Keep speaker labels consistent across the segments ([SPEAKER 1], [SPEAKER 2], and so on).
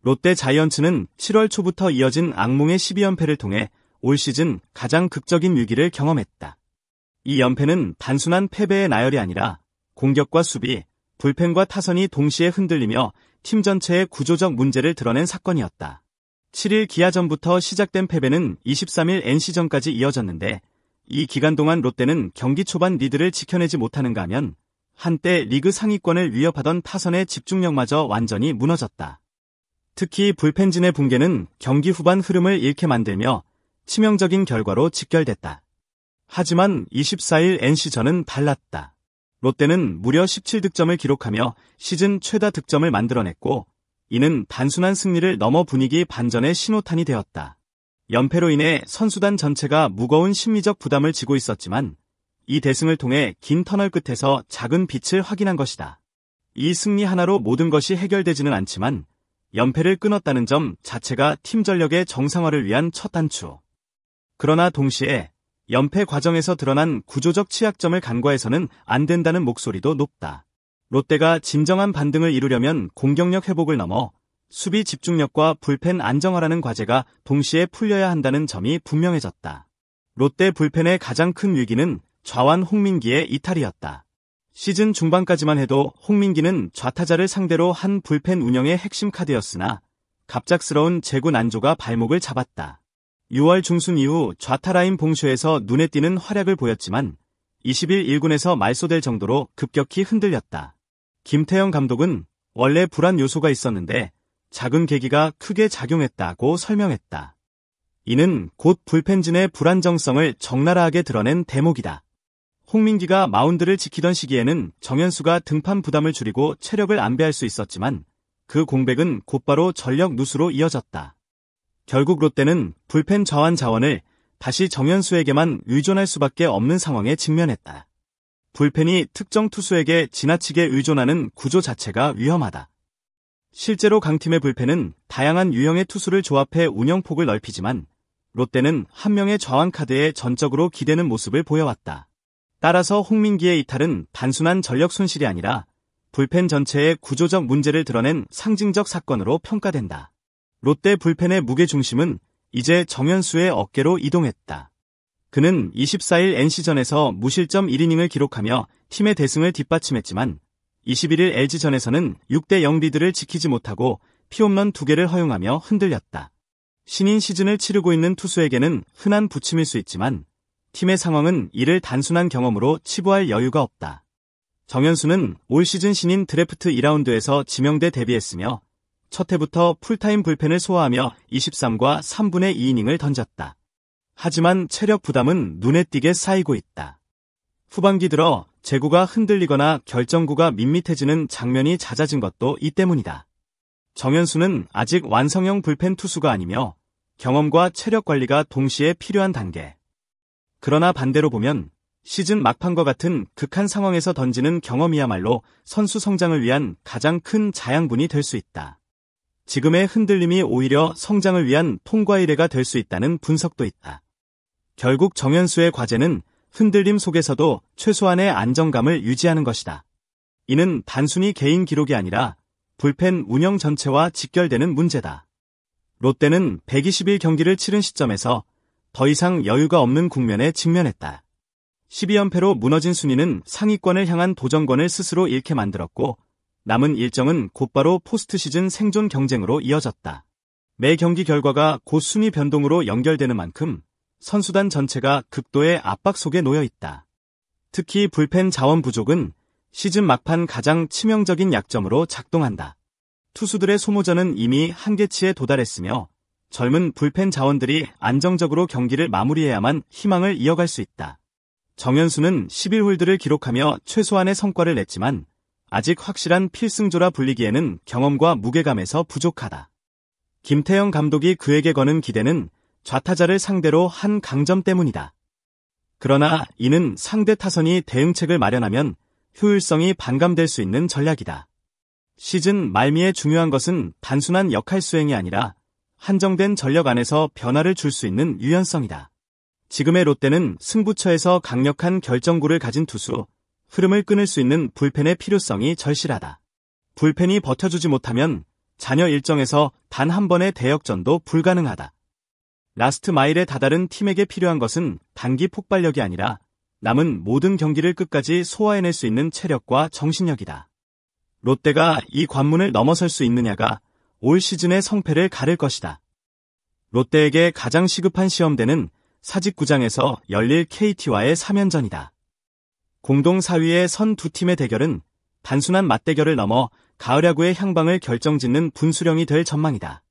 [SPEAKER 1] 롯데 자이언츠는 7월 초부터 이어진 악몽의 12연패를 통해 올 시즌 가장 극적인 위기를 경험했다. 이 연패는 단순한 패배의 나열이 아니라 공격과 수비, 불펜과 타선이 동시에 흔들리며 팀 전체의 구조적 문제를 드러낸 사건이었다. 7일 기아전부터 시작된 패배는 23일 NC전까지 이어졌는데 이 기간 동안 롯데는 경기 초반 리드를 지켜내지 못하는가 하면 한때 리그 상위권을 위협하던 타선의 집중력마저 완전히 무너졌다. 특히 불펜진의 붕괴는 경기 후반 흐름을 잃게 만들며 치명적인 결과로 직결됐다. 하지만 24일 NC전은 달랐다. 롯데는 무려 17득점을 기록하며 시즌 최다 득점을 만들어냈고 이는 단순한 승리를 넘어 분위기 반전의 신호탄이 되었다. 연패로 인해 선수단 전체가 무거운 심리적 부담을 지고 있었지만 이 대승을 통해 긴 터널 끝에서 작은 빛을 확인한 것이다. 이 승리 하나로 모든 것이 해결되지는 않지만 연패를 끊었다는 점 자체가 팀 전력의 정상화를 위한 첫 단추. 그러나 동시에 연패 과정에서 드러난 구조적 취약점을 간과해서는 안 된다는 목소리도 높다. 롯데가 진정한 반등을 이루려면 공격력 회복을 넘어 수비 집중력과 불펜 안정화라는 과제가 동시에 풀려야 한다는 점이 분명해졌다. 롯데 불펜의 가장 큰 위기는 좌완 홍민기의 이탈이었다. 시즌 중반까지만 해도 홍민기는 좌타자를 상대로 한 불펜 운영의 핵심 카드였으나 갑작스러운 제구 난조가 발목을 잡았다. 6월 중순 이후 좌타 라인 봉쇄에서 눈에 띄는 활약을 보였지만 20일 1군에서 말소될 정도로 급격히 흔들렸다. 김태형 감독은 원래 불안 요소가 있었는데 작은 계기가 크게 작용했다고 설명했다. 이는 곧 불펜진의 불안정성을 적나라하게 드러낸 대목이다. 홍민기가 마운드를 지키던 시기에는 정현수가 등판 부담을 줄이고 체력을 안배할 수 있었지만 그 공백은 곧바로 전력 누수로 이어졌다. 결국 롯데는 불펜 좌완 자원을 다시 정현수에게만 의존할 수밖에 없는 상황에 직면했다. 불펜이 특정 투수에게 지나치게 의존하는 구조 자체가 위험하다. 실제로 강팀의 불펜은 다양한 유형의 투수를 조합해 운영폭을 넓히지만 롯데는 한 명의 좌완 카드에 전적으로 기대는 모습을 보여왔다. 따라서 홍민기의 이탈은 단순한 전력 손실이 아니라 불펜 전체의 구조적 문제를 드러낸 상징적 사건으로 평가된다. 롯데 불펜의 무게중심은 이제 정현수의 어깨로 이동했다. 그는 24일 NC전에서 무실점 1이닝을 기록하며 팀의 대승을 뒷받침했지만 21일 LG전에서는 6대0 리드를 지키지 못하고 피홈런 2개를 허용하며 흔들렸다. 신인 시즌을 치르고 있는 투수에게는 흔한 부침일 수 있지만 팀의 상황은 이를 단순한 경험으로 치부할 여유가 없다. 정현수는 올 시즌 신인 드래프트 2라운드에서 지명돼 데뷔했으며 첫 해부터 풀타임 불펜을 소화하며 23과 3분의 2이닝을 던졌다. 하지만 체력 부담은 눈에 띄게 쌓이고 있다. 후반기 들어 제구가 흔들리거나 결정구가 밋밋해지는 장면이 잦아진 것도 이 때문이다. 정현수는 아직 완성형 불펜 투수가 아니며 경험과 체력 관리가 동시에 필요한 단계. 그러나 반대로 보면 시즌 막판과 같은 극한 상황에서 던지는 경험이야말로 선수 성장을 위한 가장 큰 자양분이 될 수 있다. 지금의 흔들림이 오히려 성장을 위한 통과 이래가 될 수 있다는 분석도 있다. 결국 정현수의 과제는 흔들림 속에서도 최소한의 안정감을 유지하는 것이다. 이는 단순히 개인 기록이 아니라 불펜 운영 전체와 직결되는 문제다. 롯데는 120일 경기를 치른 시점에서 더 이상 여유가 없는 국면에 직면했다. 12연패로 무너진 순위는 상위권을 향한 도전권을 스스로 잃게 만들었고 남은 일정은 곧바로 포스트 시즌 생존 경쟁으로 이어졌다. 매 경기 결과가 곧 순위 변동으로 연결되는 만큼 선수단 전체가 극도의 압박 속에 놓여 있다. 특히 불펜 자원 부족은 시즌 막판 가장 치명적인 약점으로 작동한다. 투수들의 소모전은 이미 한계치에 도달했으며 젊은 불펜 자원들이 안정적으로 경기를 마무리해야만 희망을 이어갈 수 있다. 정현수는 11홀드를 기록하며 최소한의 성과를 냈지만 아직 확실한 필승조라 불리기에는 경험과 무게감에서 부족하다. 김태형 감독이 그에게 거는 기대는 좌타자를 상대로 한 강점 때문이다. 그러나 이는 상대 타선이 대응책을 마련하면 효율성이 반감될 수 있는 전략이다. 시즌 말미에 중요한 것은 단순한 역할 수행이 아니라 한정된 전력 안에서 변화를 줄 수 있는 유연성이다. 지금의 롯데는 승부처에서 강력한 결정구를 가진 투수, 흐름을 끊을 수 있는 불펜의 필요성이 절실하다. 불펜이 버텨주지 못하면 잔여 일정에서 단 한 번의 대역전도 불가능하다. 라스트 마일에 다다른 팀에게 필요한 것은 단기 폭발력이 아니라 남은 모든 경기를 끝까지 소화해낼 수 있는 체력과 정신력이다. 롯데가 이 관문을 넘어설 수 있느냐가 올 시즌의 성패를 가를 것이다. 롯데에게 가장 시급한 시험대는 사직구장에서 열릴 KT와의 3연전이다. 공동 4위의 선 두 팀의 대결은 단순한 맞대결을 넘어 가을 야구의 향방을 결정짓는 분수령이 될 전망이다.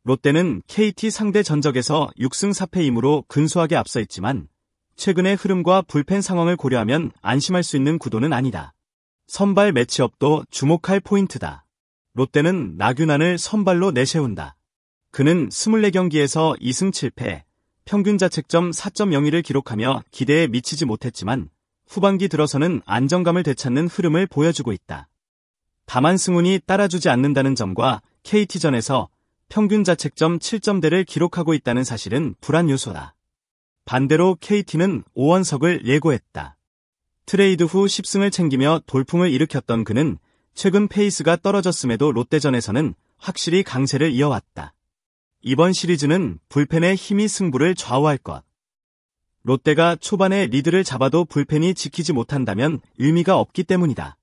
[SPEAKER 1] 롯데는 KT 상대 전적에서 6승 4패이므로 근소하게 앞서 있지만 최근의 흐름과 불펜 상황을 고려하면 안심할 수 있는 구도는 아니다. 선발 매치업도 주목할 포인트다. 롯데는 나균안을 선발로 내세운다. 그는 24경기에서 2승 7패, 평균 자책점 4.02를 기록하며 기대에 미치지 못했지만 후반기 들어서는 안정감을 되찾는 흐름을 보여주고 있다. 다만 승훈이 따라주지 않는다는 점과 KT전에서 평균 자책점 7점대를 기록하고 있다는 사실은 불안 요소다. 반대로 KT는 오원석을 예고했다. 트레이드 후 10승을 챙기며 돌풍을 일으켰던 그는 최근 페이스가 떨어졌음에도 롯데전에서는 확실히 강세를 이어왔다. 이번 시리즈는 불펜의 힘이 승부를 좌우할 것. 롯데가 초반에 리드를 잡아도 불펜이 지키지 못한다면 의미가 없기 때문이다.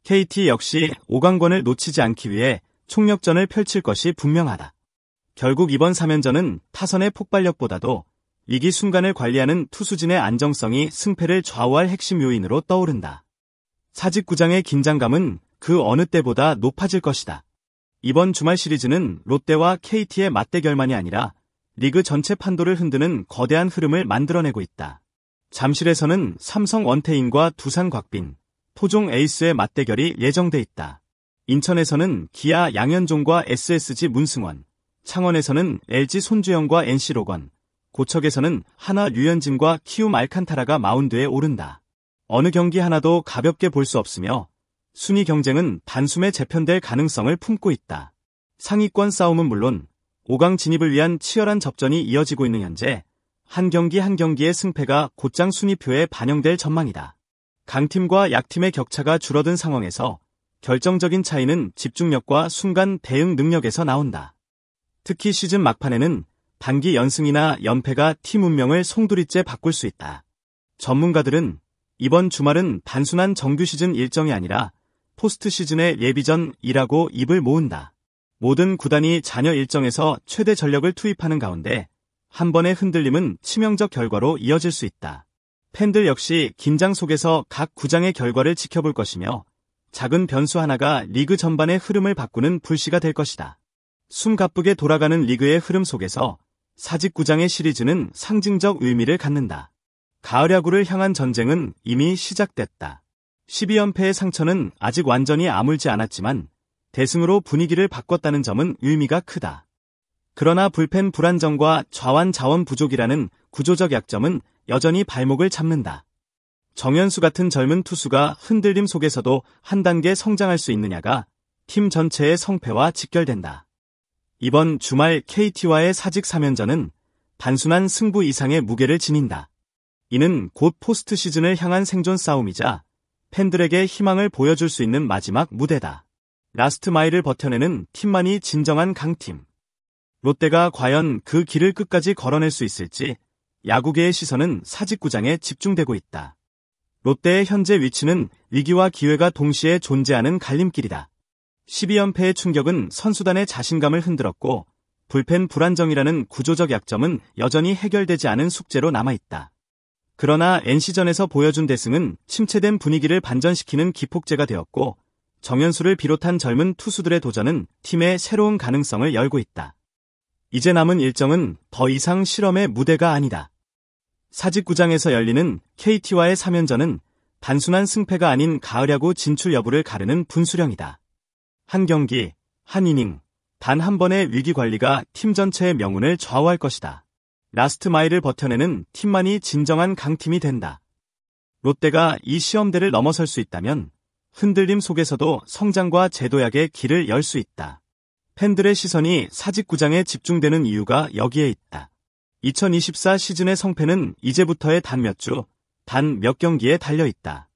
[SPEAKER 1] KT 역시 5강권을 놓치지 않기 위해 총력전을 펼칠 것이 분명하다. 결국 이번 3연전은 타선의 폭발력보다도 위기 순간을 관리하는 투수진의 안정성이 승패를 좌우할 핵심 요인으로 떠오른다. 사직구장의 긴장감은 그 어느 때보다 높아질 것이다. 이번 주말 시리즈는 롯데와 KT의 맞대결만이 아니라 리그 전체 판도를 흔드는 거대한 흐름을 만들어내고 있다. 잠실에서는 삼성 원태인과 두산 곽빈, 토종 에이스의 맞대결이 예정돼 있다. 인천에서는 기아 양현종과 SSG 문승원, 창원에서는 LG 손주영과 NC 로건, 고척에서는 하나 류현진과 키움 알칸타라가 마운드에 오른다. 어느 경기 하나도 가볍게 볼 수 없으며 순위 경쟁은 단숨에 재편될 가능성을 품고 있다. 상위권 싸움은 물론 5강 진입을 위한 치열한 접전이 이어지고 있는 현재 한 경기 한 경기의 승패가 곧장 순위표에 반영될 전망이다. 강팀과 약팀의 격차가 줄어든 상황에서 결정적인 차이는 집중력과 순간 대응 능력에서 나온다. 특히 시즌 막판에는 단기 연승이나 연패가 팀 운명을 송두리째 바꿀 수 있다. 전문가들은 이번 주말은 단순한 정규 시즌 일정이 아니라 포스트 시즌의 예비전이라고 입을 모은다. 모든 구단이 잔여 일정에서 최대 전력을 투입하는 가운데 한 번의 흔들림은 치명적 결과로 이어질 수 있다. 팬들 역시 긴장 속에서 각 구장의 결과를 지켜볼 것이며 작은 변수 하나가 리그 전반의 흐름을 바꾸는 불씨가 될 것이다. 숨가쁘게 돌아가는 리그의 흐름 속에서 사직구장의 시리즈는 상징적 의미를 갖는다. 가을 야구를 향한 전쟁은 이미 시작됐다. 12연패의 상처는 아직 완전히 아물지 않았지만 대승으로 분위기를 바꿨다는 점은 의미가 크다. 그러나 불펜 불안정과 좌완 자원 부족이라는 구조적 약점은 여전히 발목을 잡는다. 정현수 같은 젊은 투수가 흔들림 속에서도 한 단계 성장할 수 있느냐가 팀 전체의 성패와 직결된다. 이번 주말 KT와의 사직 3연전은 단순한 승부 이상의 무게를 지닌다. 이는 곧 포스트 시즌을 향한 생존 싸움이자 팬들에게 희망을 보여줄 수 있는 마지막 무대다. 라스트 마일을 버텨내는 팀만이 진정한 강팀. 롯데가 과연 그 길을 끝까지 걸어낼 수 있을지 야구계의 시선은 사직구장에 집중되고 있다. 롯데의 현재 위치는 위기와 기회가 동시에 존재하는 갈림길이다. 12연패의 충격은 선수단의 자신감을 흔들었고 불펜 불안정이라는 구조적 약점은 여전히 해결되지 않은 숙제로 남아있다. 그러나 NC전에서 보여준 대승은 침체된 분위기를 반전시키는 기폭제가 되었고 정현수를 비롯한 젊은 투수들의 도전은 팀의 새로운 가능성을 열고 있다. 이제 남은 일정은 더 이상 실험의 무대가 아니다. 사직구장에서 열리는 KT와의 3연전은 단순한 승패가 아닌 가을 야구 진출 여부를 가르는 분수령이다. 한 경기, 한 이닝, 단 한 번의 위기 관리가 팀 전체의 명운을 좌우할 것이다. 라스트 마일을 버텨내는 팀만이 진정한 강팀이 된다. 롯데가 이 시험대를 넘어설 수 있다면 흔들림 속에서도 성장과 재도약의 길을 열 수 있다. 팬들의 시선이 사직구장에 집중되는 이유가 여기에 있다. 2024 시즌의 성패는 이제부터의 단 몇 주, 단 몇 경기에 달려 있다.